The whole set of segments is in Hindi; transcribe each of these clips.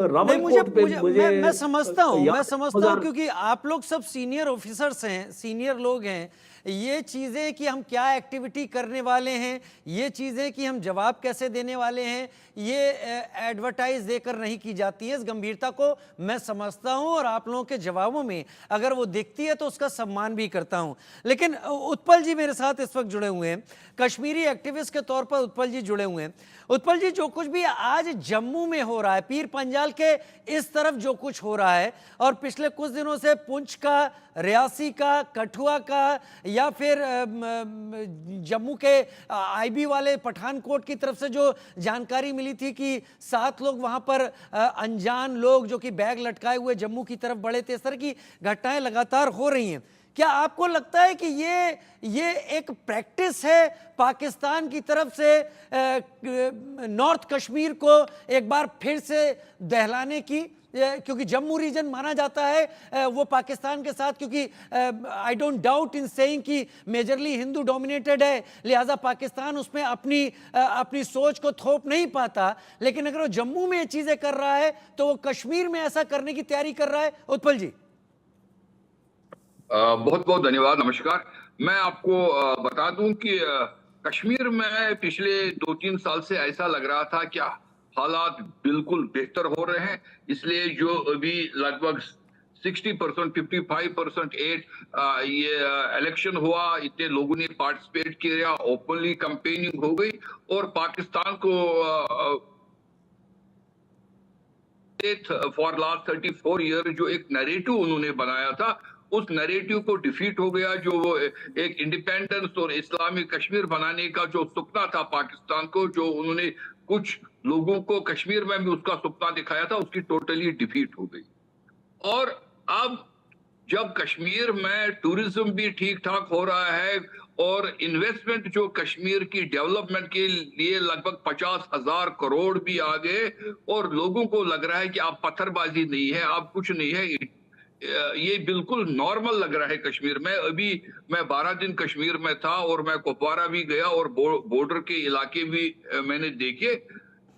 नहीं, रावल मुझे कोर्ट पे मुझे मुझे मैं समझता हूँ, मैं समझता हूँ, हजार क्योंकि आप लोग सब सीनियर ऑफिसर्स हैं, सीनियर लोग हैं। ये चीज़ें कि हम क्या एक्टिविटी करने वाले हैं, ये चीज़ें कि हम जवाब कैसे देने वाले हैं, ये एडवर्टाइज देकर नहीं की जाती है। इस गंभीरता को मैं समझता हूँ और आप लोगों के जवाबों में अगर वो दिखती है तो उसका सम्मान भी करता हूँ। लेकिन उत्पल जी मेरे साथ इस वक्त जुड़े हुए हैं, कश्मीरी एक्टिविस्ट के तौर पर उत्पल जी जुड़े हुए हैं। उत्पल जी, जो कुछ भी आज जम्मू में हो रहा है, पीर पंजाल के इस तरफ जो कुछ हो रहा है, और पिछले कुछ दिनों से पुंछ का, रियासी का, कठुआ का, या फिर जम्मू के आईबी वाले पठानकोट की तरफ से जो जानकारी मिली थी कि 7 लोग वहां पर अनजान लोग जो कि बैग लटकाए हुए जम्मू की तरफ बढ़े थे, इस तरह की घटनाएं लगातार हो रही हैं। क्या आपको लगता है कि ये एक प्रैक्टिस है पाकिस्तान की तरफ से नॉर्थ कश्मीर को एक बार फिर से दहलाने की? क्योंकि जम्मू रीजन माना जाता है वो पाकिस्तान के साथ, क्योंकि I don't doubt in saying कि मेजरली हिंदू डोमिनेटेड है, लिहाजा पाकिस्तान उसमें अपनी सोच को थोप नहीं पाता। लेकिन अगर वो जम्मू में ये चीजें कर रहा है तो वो कश्मीर में ऐसा करने की तैयारी कर रहा है। उत्पल जी, बहुत बहुत धन्यवाद, नमस्कार। मैं आपको बता दूं कि कश्मीर में पिछले 2-3 साल से ऐसा लग रहा था कि हालात बिल्कुल बेहतर हो रहे हैं, इसलिए जो अभी लगभग 60%, 55% ये इलेक्शन हुआ, इतने लोगों ने पार्टिसिपेट किया, ओपनली कैंपेनिंग हो गई और पाकिस्तान को फॉर लास्ट 34 ईयर जो एक नैरेटिव उन्होंने बनाया था, उस नैरेटिव को डिफीट हो गया। जो वो एक इंडिपेंडेंस और इस्लामिक कश्मीर बनाने का जो सपना था पाकिस्तान को, जो उन्होंने कुछ लोगों को कश्मीर में भी उसका सपना दिखाया था, उसकी टोटली डिफीट हो गई। और अब जब कश्मीर में टूरिज्म भी ठीक ठाक हो रहा है और इन्वेस्टमेंट जो कश्मीर की डेवलपमेंट के लिए लगभग 50,000 करोड़ भी आ गए और लोगों को लग रहा है कि आप पत्थरबाजी नहीं है, आप कुछ नहीं है, ये बिल्कुल नॉर्मल लग रहा है कश्मीर में। अभी मैं 12 दिन कश्मीर में था और मैं कुपवारा भी गया और बॉर्डर के इलाके भी मैंने देखे।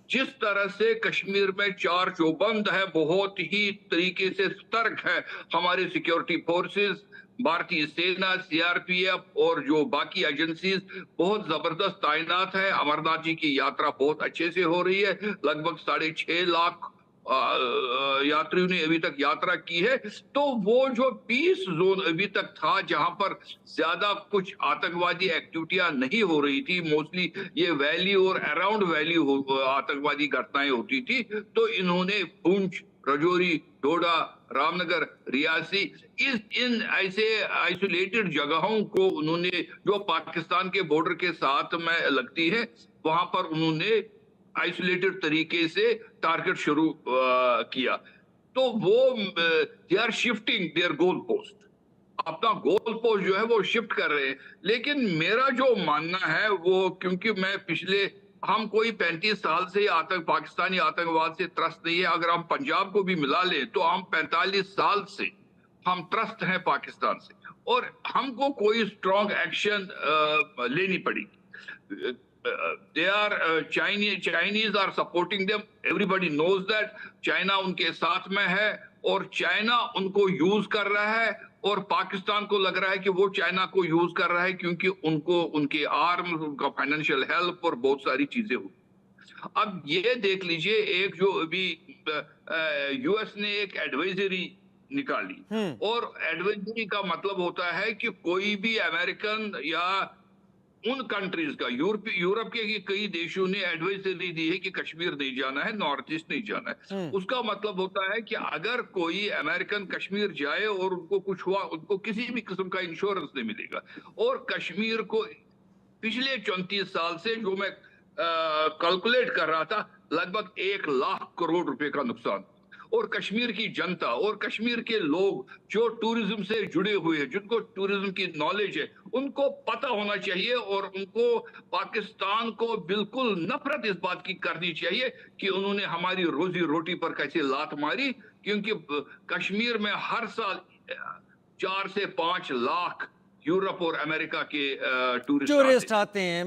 जिस तरह से कश्मीर में चार चौबंद है, बहुत ही तरीके से सतर्क है हमारे सिक्योरिटी फोर्सेस, भारतीय सेना, सीआरपीएफ और जो बाकी एजेंसीज बहुत जबरदस्त तैनात है। अमरनाथ जी की यात्रा बहुत अच्छे से हो रही है, लगभग 6.5 लाख यात्रियों ने अभी तक यात्रा की है। तो वो जो पीस जोन अभी तक था, जहां पर ज्यादा कुछ आतंकवादी एक्टिविटियां नहीं हो रही थी, मोस्टली ये वैली और अराउंड वैली आतंकवादी घटनाएं होती थी, तो इन्होंने पुंछ, रजौरी, डोडा, रामनगर, रियासी, इन ऐसे आइसोलेटेड जगहों को उन्होंने, जो पाकिस्तान के बॉर्डर के साथ में लगती है, वहां पर उन्होंने आइसोलेटेड तरीके से टारगेट शुरू किया। तो वो they are shifting their goal post, अपना गोल पोस्ट जो है वो शिफ्ट कर रहे हैं। लेकिन मेरा जो मानना है वो, क्योंकि मैं पिछले, हम कोई 35 साल से पाकिस्तानी आतंकवाद से त्रस्त नहीं है। अगर हम पंजाब को भी मिला ले तो हम 45 साल से हम त्रस्त हैं पाकिस्तान से, और हमको कोई स्ट्रॉन्ग एक्शन लेनी पड़ेगी। they are Chinese are supporting them, everybody knows that। China उनके साथ में है और चाइना उनको यूज कर रहा है, और पाकिस्तान को लग रहा है कि वो चाइना को यूज कर रहा है क्योंकि उनको उनके आर्म्स, उनका फाइनेंशियल हेल्प और बहुत सारी चीजें हुई। अब ये देख लीजिए, एक जो अभी यूएस ने एक एडवाइजरी निकाली, और एडवाइजरी का मतलब होता है कि कोई भी अमेरिकन या उन कंट्रीज का, यूरोप के कई देशों ने एडवाइजरी दी है कि कश्मीर नहीं जाना है, नॉर्थ ईस्ट नहीं जाना है। उसका मतलब होता है कि अगर कोई अमेरिकन कश्मीर जाए और उनको कुछ हुआ, उनको किसी भी किस्म का इंश्योरेंस नहीं मिलेगा। और कश्मीर को पिछले 34 साल से जो मैं कैलकुलेट कर रहा था, लगभग 1 लाख करोड़ रुपए का नुकसान। और कश्मीर की जनता और कश्मीर के लोग जो टूरिज्म से जुड़े हुए हैं, जिनको टूरिज्म की नॉलेज है, उनको पता होना चाहिए और उनको पाकिस्तान को बिल्कुल नफरत इस बात की करनी चाहिए कि उन्होंने हमारी रोजी रोटी पर कैसे लात मारी। क्योंकि कश्मीर में हर साल 4 से 5 लाख यूरोप और अमेरिका के टूरिस्ट आते हैं।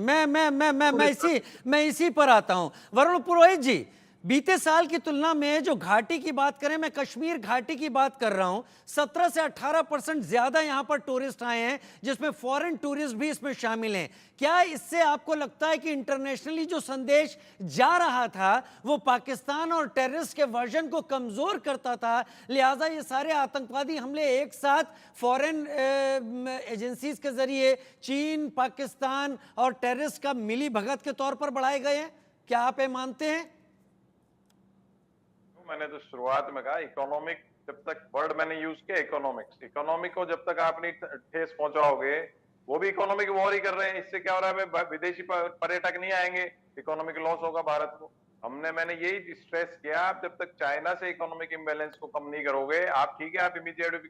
मैं इसी पर आता हूं। वरुण पुरोहित जी, बीते साल की तुलना में जो घाटी की बात करें, मैं कश्मीर घाटी की बात कर रहा हूं, 17 से 18% ज्यादा यहां पर टूरिस्ट आए हैं, जिसमें फॉरेन टूरिस्ट भी इसमें शामिल हैं। क्या इससे आपको लगता है कि इंटरनेशनली जो संदेश जा रहा था वो पाकिस्तान और टेररिस्ट के वर्जन को कमजोर करता था, लिहाजा ये सारे आतंकवादी हमले एक साथ फॉरेन एजेंसीज के जरिए चीन, पाकिस्तान और टेररिस्ट का मिली भगत के तौर पर बढ़ाए गए हैं? क्या आप ये मानते हैं? मैंने तो शुरुआत में कहा इकोनॉमिक, जब तक वर्ड मैंने यूज किया इकोनॉमिक्स, इकोनॉमिक को जब तक आप नहीं ठेस पहुंचाओगे, वो भी इकोनॉमिक वॉर ही कर रहे हैं। इससे क्या हो रहा है, विदेशी पर्यटक नहीं आएंगे, इकोनॉमिक लॉस होगा भारत को। मैंने यही स्ट्रेस किया, आप जब तक चाइना से इकोनॉमिक इम्बैलेंस को कम नहीं करोगे, आप ठीक है, आप इमीडिएट,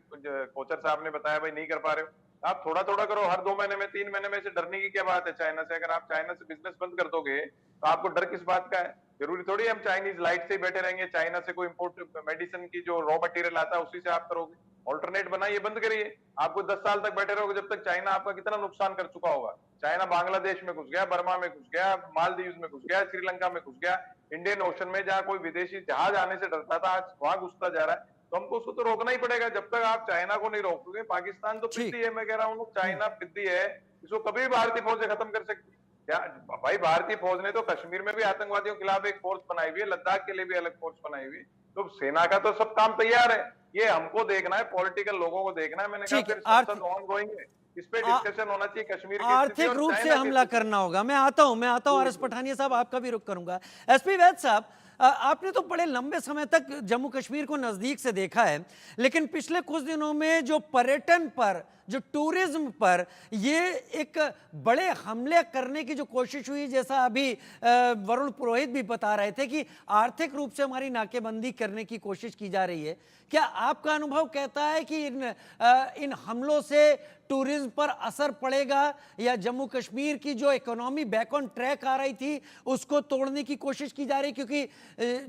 कोचर साहब ने बताया भाई नहीं कर पा रहे हो, आप थोड़ा थोड़ा करो, हर 2 महीने में 3 महीने में से डरने की क्या बात है चाइना से? अगर आप चाइना से बिजनेस बंद कर दोगे तो आपको डर किस बात का है? जरूरी थोड़ी है हम चाइनीज लाइट से ही बैठे रहेंगे, चाइना से कोई इंपोर्ट मेडिसिन की जो रॉ मटेरियल आता है उसी से आप करोगे। ऑल्टरनेट बनाइए, बंद करिए। आपको 10 साल तक बैठे रहोगे, जब तक चाइना आपका कितना नुकसान कर चुका होगा। चाइना बांग्लादेश में घुस गया, बर्मा में घुस गया, मालदीव में घुस गया, श्रीलंका में घुस गया, इंडियन ओशन में जहां कोई विदेशी जहाज आने से डरता था आज वहां घुसता जा रहा है। तो हमको उसको तो रोकना ही पड़ेगा। जब तक आप चाइना को नहीं रोकोगे, पाकिस्तान तो पिद्दी है, मैं कह रहा हूँ चाइना पिद्दी है, इसको कभी भी भारतीय फौजें खत्म कर सकती है क्या? भाई भारतीय फौज ने तो कश्मीर में भी आतंकवादियों के खिलाफ एक फोर्स बनाई हुई है, लद्दाख के लिए भी अलग फोर्स बनाई हुई है, तो सेना का तो सब काम तैयार है। ये हमको देखना है, पॉलिटिकल लोगों को देखना है। मैंने कहा फिर संसद ऑन गोइंग है, इस पे डिस्कशन होना चाहिए कश्मीर की आर्थिक रूप से हमला करना होगा। मैं आता हूं आर एस पठानिया साहब, आपका भी रुख करूंगा। एसपी वैद साहब, आपने तो बड़े लंबे समय तक जम्मू कश्मीर को नजदीक से देखा है, लेकिन पिछले कुछ दिनों में जो पर्यटन पर, जो टूरिज्म पर ये एक बड़े हमले करने की जो कोशिश हुई, जैसा अभी वरुण पुरोहित भी बता रहे थे कि आर्थिक रूप से हमारी नाकेबंदी करने की कोशिश की जा रही है, क्या आपका अनुभव कहता है कि इन हमलों से टूरिज्म पर असर पड़ेगा, या जम्मू कश्मीर की जो इकोनॉमी बैक ऑन ट्रैक आ रही थी उसको तोड़ने की कोशिश की जा रही? क्योंकि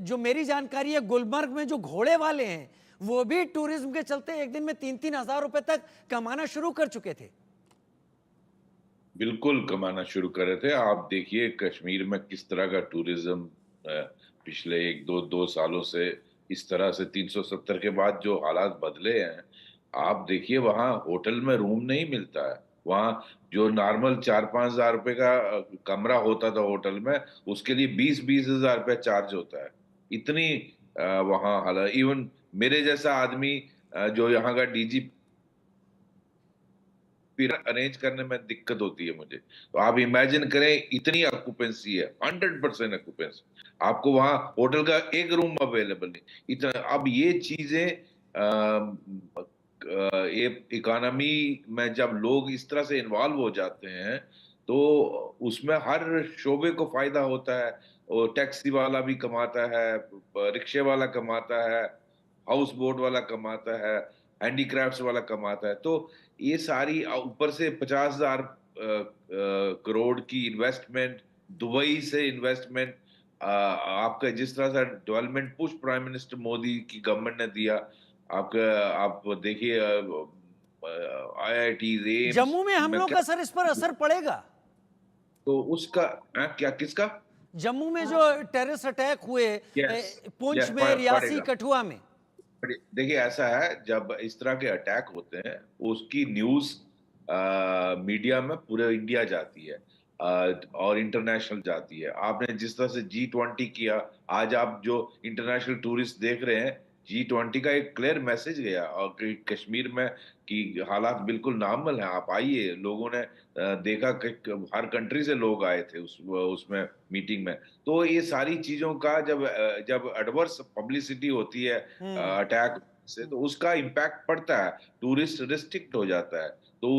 जो मेरी जानकारी है, गुलमर्ग में जो घोड़े वाले हैं वो भी टूरिज्म के चलते एक दिन में 3-3 हजार रुपए तक कमाना शुरू कर चुके थे। बिल्कुल कमाना शुरू कर रहे थे। आप देखिए कश्मीर में किस तरह का टूरिज्म पिछले 1-2 सालों से इस तरह से 370 के बाद जो हालात बदले हैं, आप देखिए वहाँ होटल में रूम नहीं मिलता है। वहाँ जो नॉर्मल 4-5 हजार रुपए का कमरा होता था होटल में, उसके लिए 20-20 हजार रुपये चार्ज होता है। इतनी वहाँ हालत, इवन मेरे जैसा आदमी जो यहाँ का डीजी फिर अरेंज करने में दिक्कत होती है मुझे। तो आप इमेजिन करें, इतनी ऑक्यूपेंसी है, 100% ऑक्यूपेंसी, आपको वहां होटल का एक रूम अवेलेबल नहीं इतना। अब ये चीजें ये इकोनॉमी में जब लोग इस तरह से इन्वॉल्व हो जाते हैं तो उसमें हर शोबे को फायदा होता है। और टैक्सी वाला भी कमाता है, रिक्शे वाला कमाता है, हाउस बोट वाला कमाता है, हैंडीक्राफ्ट्स वाला कमाता है। तो ये सारी ऊपर से 50,000 करोड़ की इन्वेस्टमेंट, दुबई से इन्वेस्टमेंट, आपका जिस तरह से development push prime minister Modi की गवर्नमेंट ने दिया, आप देखिए IIT जम्मू में हमलों का सर इस पर असर पड़ेगा तो उसका क्या, किसका? जम्मू में जो टेररिस्ट अटैक हुए, पुंछ में, रियासी, कठुआ में। देखिए ऐसा है, जब इस तरह के अटैक होते हैं उसकी न्यूज मीडिया में पूरे इंडिया जाती है और इंटरनेशनल जाती है। आपने जिस तरह से G20 किया, आज आप जो इंटरनेशनल टूरिस्ट देख रहे हैं, G20 का एक क्लियर मैसेज गया और कश्मीर में कि हालात बिल्कुल नॉर्मल हैं, आप आइए। लोगों ने देखा कि हर कंट्री से लोग आए थे उसमें मीटिंग में। तो ये सारी चीजों का जब एडवर्स पब्लिसिटी होती है अटैक से, तो उसका इम्पैक्ट पड़ता है, टूरिस्ट रिस्ट्रिक्ट हो जाता है। तो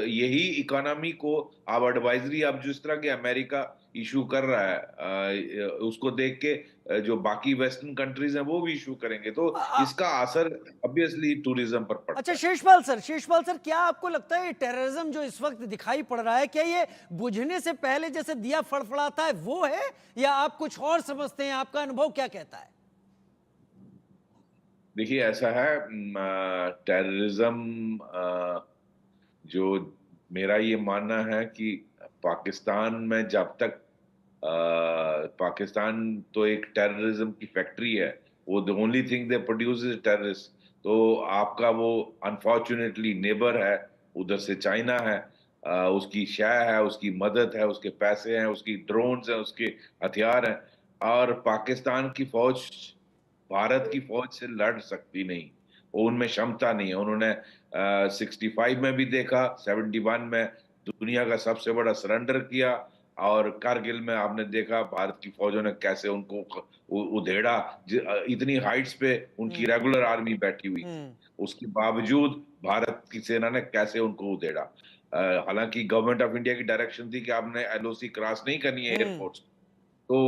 यही इकोनॉमी को आप एडवाइजरी, आप जिस तरह के अमेरिका इशू कर रहा है उसको देख के जो बाकी वेस्टर्न कंट्रीज हैं वो भी इशू करेंगे, तो इसका असर ऑब्वियसली टूरिज्म पर पड़ता है। अच्छा शेषपाल सर, क्या आपको लगता है टेररिज्म जो इस वक्त दिखाई पड़ रहा है, क्या ये बुझने से पहले जैसे दिया फड़फड़ाता है वो है, या आप कुछ और समझते हैं? आपका अनुभव क्या कहता है? देखिए ऐसा है, टेररिज्म जो मेरा ये मानना है कि पाकिस्तान में जब तक पाकिस्तान तो एक टेररिज्म की फैक्ट्री है, वो the only thing they produce is terrorist. तो आपका वो अनफॉर्चुनेटली नेबर है, उधर से चाइना है, उसकी शय है, उसकी मदद है, उसके पैसे हैं, उसकी ड्रोन्स हैं, उसके हथियार हैं, और पाकिस्तान की फौज भारत की फौज से लड़ सकती नहीं, वो उनमें क्षमता नहीं है। उन्होंने 65 में भी देखा, 71 में दुनिया का सबसे बड़ा सरेंडर किया, और कारगिल में आपने देखा भारत की फौजों ने कैसे उनको उधेड़ा। इतनी हाइट्स पे उनकी रेगुलर आर्मी बैठी हुई थी, उसके बावजूद भारत की सेना ने कैसे उनको उधेड़ा। हालांकि गवर्नमेंट ऑफ इंडिया की डायरेक्शन थी कि आपने एलओसी क्रॉस नहीं करनी है एयरपोर्ट्स। तो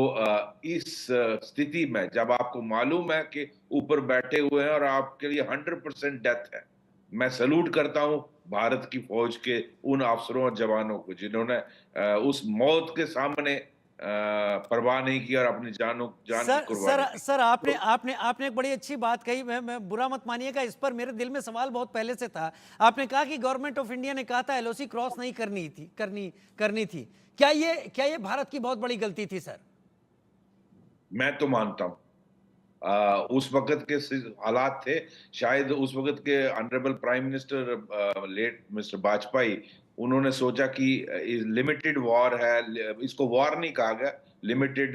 इस स्थिति में जब आपको मालूम है कि ऊपर बैठे हुए हैं और आपके लिए 100% डेथ है, मैं सैल्यूट करता हूं भारत की फौज के उन अफसरों और जवानों को जिन्होंने उस मौत के सामने परवाह नहीं की और अपनी जान की कुर्बानी दी। सर आपने आपने आपने एक बड़ी अच्छी बात कही, मैं बुरा मत मानिएगा, इस पर मेरे दिल में सवाल बहुत पहले से था। आपने कहा कि गवर्नमेंट ऑफ इंडिया ने कहा था एलओसी क्रॉस नहीं करनी थी। क्या ये भारत की बहुत बड़ी गलती थी सर? मैं तो मानता हूं उस वक्त के हालात थे, शायद उस वक्त के honourable prime minister late mister Vajpayee, उन्होंने सोचा कि लिमिटेड वॉर है, इसको वॉर नहीं कहा गया, लिमिटेड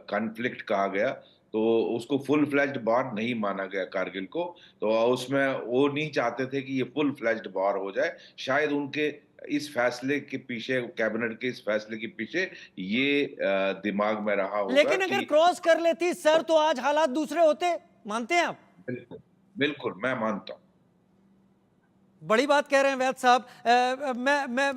कॉन्फ्लिक्ट कहा गया, तो उसको फुल फ्लैज्ड वॉर नहीं माना गया कारगिल को। तो उसमें वो नहीं चाहते थे कि ये फुल फ्लैज्ड वॉर हो जाए। शायद उनके इस फैसले के पीछे, कैबिनेट के इस फैसले के पीछे ये दिमाग में रहा होगा। लेकिन अगर क्रॉस कर लेती सर तो आज हालात दूसरे होते, मानते हैं आप? बिल्कुल बिल्कुल, मैं मानता हूं। बड़ी बात कह रहे हैं वैद साहब। मैं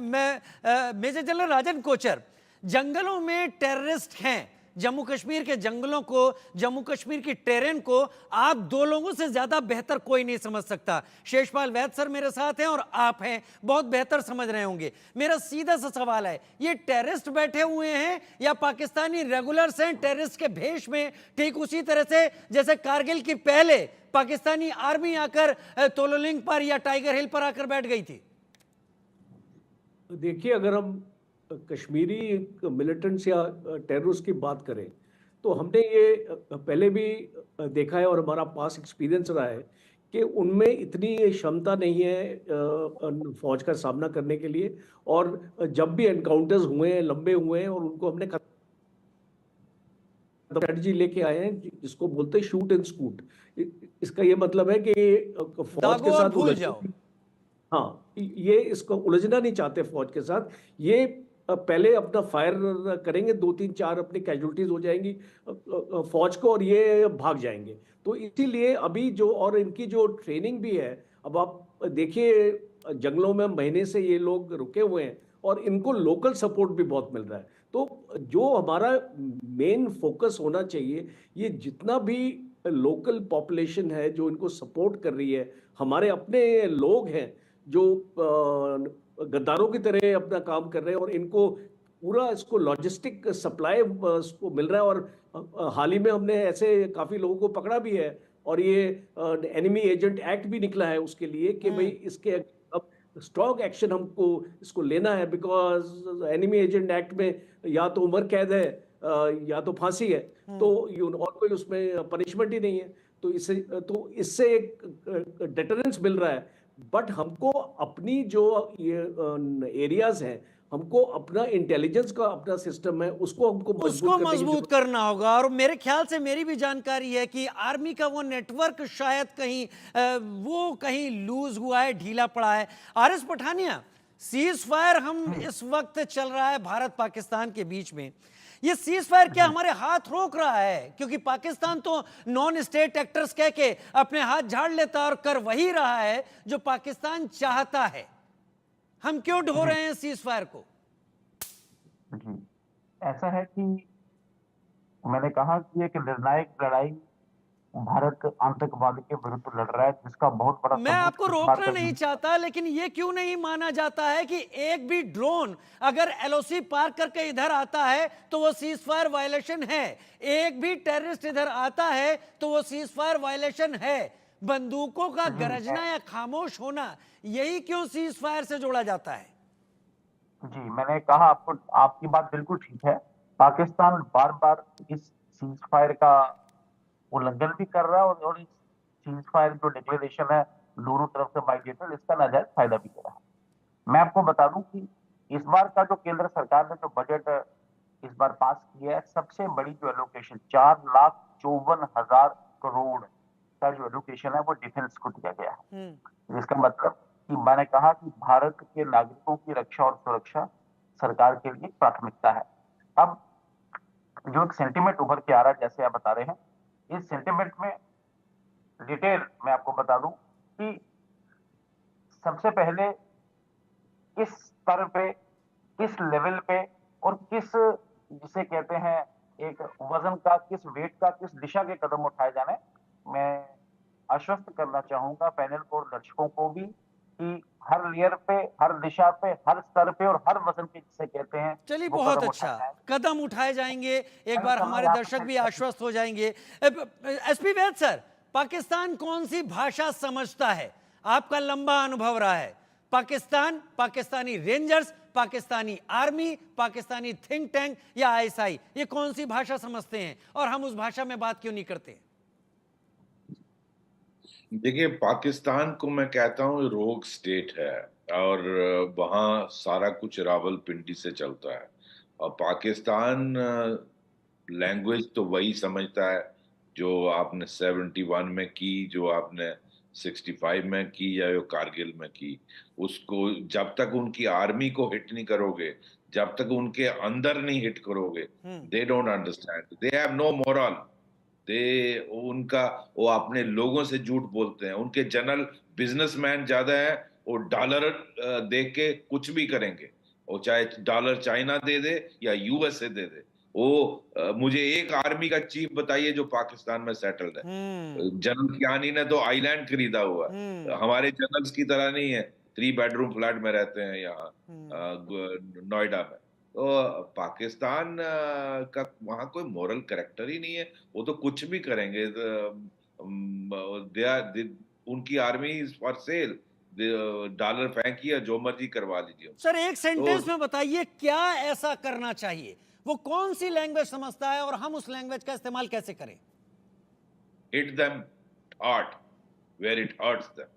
मेजर जनरल राजन कोचर, जंगलों में टेररिस्ट हैं, जम्मू कश्मीर के जंगलों को, जम्मू कश्मीर की टेरेन को आप दो लोगों से ज्यादा बेहतर कोई नहीं समझ सकता। शेषपाल वैद सर मेरे साथ हैं और आप हैं, बहुत बेहतर समझ रहे होंगे। मेरा सीधा सा सवाल है, ये टेररिस्ट बैठे हुए हैं या पाकिस्तानी रेगुलर्स हैं टेररिस्ट के भेष में, ठीक उसी तरह से जैसे कारगिल की पहले पाकिस्तानी आर्मी आकर तोलोलिंग पर या टाइगर हिल पर आकर बैठ गई थी? देखिए, अगर हम कश्मीरी मिलिटेंट्स या टेररिस्ट की बात करें तो हमने ये पहले भी देखा है और हमारा पास एक्सपीरियंस रहा है कि उनमें इतनी क्षमता नहीं है फौज का सामना करने के लिए। और जब भी एनकाउंटर्स हुए हैं, लंबे हुए हैं, और उनको हमने स्ट्रेटजी लेके आए हैं जिसको बोलते हैं शूट एंड स्कूट। इसका ये मतलब है कि फौज के साथ भूल जाओ। हाँ, ये इसको उलझना नहीं चाहते फौज के साथ। ये पहले अपना फायर करेंगे, 2-3-4 अपनी कैजुअलिटीज हो जाएंगी फौज को, और ये भाग जाएंगे। तो इसीलिए अभी जो, और इनकी जो ट्रेनिंग भी है, अब आप देखिए जंगलों में महीने से ये लोग रुके हुए हैं और इनको लोकल सपोर्ट भी बहुत मिल रहा है। तो जो हमारा मेन फोकस होना चाहिए, ये जितना भी लोकल पॉपुलेशन है जो इनको सपोर्ट कर रही है, हमारे अपने लोग हैं जो गद्दारों की तरह अपना काम कर रहे हैं, और इनको पूरा इसको लॉजिस्टिक सप्लाई इसको मिल रहा है। और हाल ही में हमने ऐसे काफी लोगों को पकड़ा भी है, और ये एनिमी एजेंट एक्ट भी निकला है उसके लिए कि भाई इसके अब स्ट्रॉन्ग एक्शन हमको इसको लेना है, बिकॉज एनिमी एजेंट एक्ट में या तो उम्र कैद है या तो फांसी है, तो और कोई उसमें पनिशमेंट ही नहीं है। तो इससे एक डेटरेंस मिल रहा है। बट हमको अपनी जो ये एरियाज हैं, हमको अपना इंटेलिजेंस का अपना सिस्टम है, उसको हमको मजबूत करना होगा। और मेरे ख्याल से, मेरी भी जानकारी है कि आर्मी का वो नेटवर्क शायद कहीं लूज हुआ है, ढीला पड़ा है। आरएस पठानिया, सीज फायर हम इस वक्त चल रहा है भारत पाकिस्तान के बीच में, ये सीज फायर क्या हमारे हाथ रोक रहा है? क्योंकि पाकिस्तान तो नॉन स्टेट एक्टर्स कह के अपने हाथ झाड़ लेता और कर वही रहा है जो पाकिस्तान चाहता है। हम क्यों ढो रहे हैं सीज फायर को? ऐसा है कि मैंने कहा कि एक निर्णायक लड़ाई भारत आतंकवाद के विरुद्ध लड़ रहा है, जिसका बहुत बड़ा, मैं आपको रोकना नहीं चाहता, लेकिन ये क्यों नहीं माना जाता है कि एक भी ड्रोन अगर एलओसी पार करके इधर आता है तो वो सीज फायर वायलेशन है, एक भी टेररिस्ट इधर आता है तो वो सीज फायर वायलेशन है। बंदूकों का गरजना या खामोश होना, यही क्यों सीज फायर से जोड़ा जाता है? जी, मैंने कहा आपको, आपकी बात बिल्कुल ठीक है। पाकिस्तान बार-बार इस सीज़ फायर का उल्लंघन भी कर रहा है और इस सीज़ फायर जो डिक्लेरेशन है दोनों तरफ से बायलैटरल, इसका नाजायज फायदा भी ले रहा है। मैं आपको बता दूं कि इस बार का जो केंद्र सरकार ने जो बजट इस बार पास किया है, सबसे बड़ी जो एलोकेशन 4,54,000 करोड़ का जो एलोकेशन है वो डिफेंस को दिया गया है। जिसका मतलब कि मैंने कहा कि भारत के नागरिकों की रक्षा और सुरक्षा सरकार के लिए प्राथमिकता है। अब जो एक सेंटिमेंट उभर के आ रहा है, जैसे आप बता रहे हैं, इस सेंटिमेंट में डिटेल मैं आपको बता दूं कि सबसे पहले किस स्तर पे, किस लेवल पे और किस, जिसे कहते हैं एक वजन का, किस वेट का, किस दिशा के कदम उठाए जाने, मैं आश्वस्त करना चाहूंगा पैनल को और दर्शकों को भी कि हर लेयर पे, हर दिशा पे, हर स्तर पे और हर वजन के, जिसे कहते हैं, चलिए वो बहुत कदम अच्छा, उठाए जाएं। कदम उठाए जाएंगे। एक मैंने बार कहा हमारे यहाँ दर्शक पे भी आश्वस्त हो जाएंगे। एसपी वैद सर, पाकिस्तान कौन सी भाषा समझता है? आपका लंबा अनुभव रहा है। Pakistan, Pakistani rangers, Pakistani army, Pakistani think tank या आईएसआई, ये कौन सी भाषा समझते हैं और हम उस भाषा में बात क्यों नहीं करते? देखिए, पाकिस्तान को मैं कहता हूँ रोग स्टेट है और वहाँ सारा कुछ रावलपिंडी से चलता है। और पाकिस्तान लैंग्वेज तो वही समझता है जो आपने 71 में की, जो आपने 65 में की या जो कारगिल में की। उसको जब तक उनकी आर्मी को हिट नहीं करोगे, जब तक उनके अंदर नहीं हिट करोगे, they don't understand, they have no moral. उनका, वो अपने लोगों से झूठ बोलते हैं। उनके जनरल बिजनेसमैन ज्यादा है, वो डॉलर देख के कुछ भी करेंगे। वो चाहे डॉलर चाइना दे दे या यूएसए दे दे। वो मुझे एक आर्मी का चीफ बताइए जो पाकिस्तान में सेटल्ड है। जनरल कियानी ने तो आइलैंड खरीदा हुआ है, हमारे जनरल्स की तरह नहीं है 3 बेडरूम फ्लैट में रहते हैं यहाँ नोएडा में। तो पाकिस्तान का वहां कोई मॉरल कैरेक्टर ही नहीं है, वो तो कुछ भी करेंगे। उनकी army is for sale, dollar फेंकिए, जो मर्जी करवा लीजिए। सर एक सेंटेंस तो में बताइए क्या ऐसा करना चाहिए? वो कौन सी लैंग्वेज समझता है और हम उस लैंग्वेज का इस्तेमाल कैसे करें? hit them hard where it hurts them.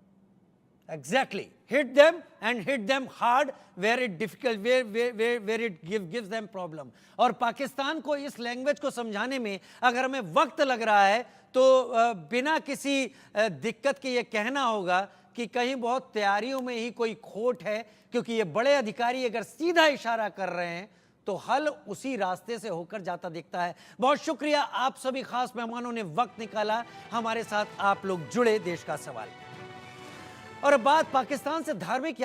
Exactly, hit them and hit them hard where it difficult, where it gives them problem. और पाकिस्तान को इस लैंग्वेज को समझाने में अगर हमें वक्त लग रहा है तो बिना किसी दिक्कत के ये कहना होगा कि कहीं बहुत तैयारियों में ही कोई खोट है, क्योंकि ये बड़े अधिकारी अगर सीधा इशारा कर रहे हैं तो हल उसी रास्ते से होकर जाता दिखता है। बहुत शुक्रिया, आप सभी खास मेहमानों ने वक्त निकाला, हमारे साथ आप लोग जुड़े देश का सवाल। और अब बात पाकिस्तान से धार्मिक